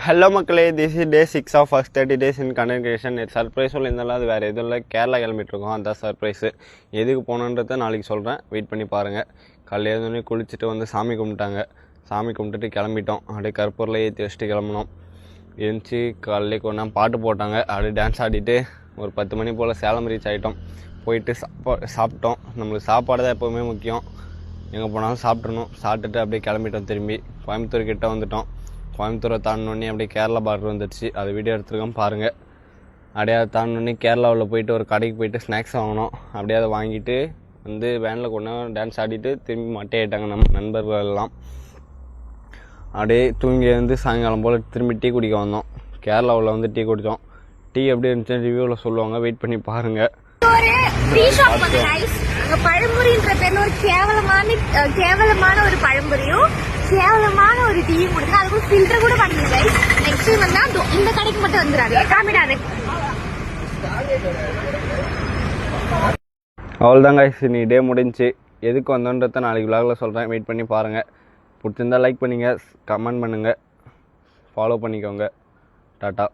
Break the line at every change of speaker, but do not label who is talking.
Hello மக்களே, this is day 6 of first 30 days in content creation. Surprise இருந்தாலும் அது வேறு எதுவும் இல்லை, கேரளா கிளம்பிட்டுருக்கோம். அந்த சர்ப்ரைஸு எதுக்கு போகணுன்றதை நாளைக்கு சொல்கிறேன், வெயிட் பண்ணி பாருங்கள். காலையில் எழுந்தோடனே குளிச்சுட்டு வந்து சாமி கும்பிட்டாங்க. சாமி கும்பிட்டுட்டு கிளம்பிட்டோம். அப்படியே கற்பூரில் ஏற்றி வச்சுட்டு கிளம்பினோம். எழுந்துச்சி காலையிலே கொஞ்சம் பாட்டு போட்டாங்க. அப்படியே டான்ஸ் ஆடிட்டு ஒரு 10 மணி போல் சேலம் ரீச் ஆகிட்டோம். போயிட்டு சாப்பிட்டோம். நம்மளுக்கு சாப்பாடு தான் எப்போவுமே முக்கியம். எங்கே போனாலும் சாப்பிட்றணும். சாப்பிட்டுட்டு அப்படியே கிளம்பிட்டோம். திரும்பி கோயம்புத்தூர் கிட்டே வந்துட்டோம். கோயம்புத்தூரை தாண்டினோடனே அப்படியே கேரளா பார்டர் வந்துடுச்சு. அது வீடியோ எடுத்துருக்கோம் பாருங்கள். அப்படியே அதை தாண்டினோடனே கேரளாவில் போயிட்டு ஒரு கடைக்கு போயிட்டு ஸ்நாக்ஸ் வாங்கினோம். அப்படியே அதை வாங்கிட்டு வந்து வேனில் கொண்டு டான்ஸ் ஆடிட்டு திரும்பி மட்டையாயிட்டாங்க நம்ம நண்பர்கள் எல்லாம். அப்படியே தூங்கி வந்து சாயங்காலம் போல் திரும்பி டீ குடிக்க வந்தோம். கேரளாவில் வந்து டீ குடித்தோம். டீ எப்படி இருந்துச்சுன்னு ரிவ்யூவில் சொல்லுவாங்க, வெயிட் பண்ணி பாருங்கள்.
பழம்புரின்ற பேர்ல ஒரு கேவலமான ஒரு பழம்புரியும் கேவலமான ஒரு டீயும் கொடுத்து அதுக்கு ஃபில்டர் கூட பண்ணல. நெக்ஸ்ட் டைம் வந்தா இந்த கடைக்கு மட்டும் வந்துடாது, காமிடாது.
அவ்வளோதான் கைஸ், நீ டே முடிஞ்சு. எதுக்கு வந்தோன்றதை நாளைக்கு விலாகில் சொல்கிறேன், வெயிட் பண்ணி பாருங்கள். பிடிச்சிருந்தா லைக் பண்ணுங்கள், கமெண்ட் பண்ணுங்கள், ஃபாலோ பண்ணிக்கோங்க. டாட்டா.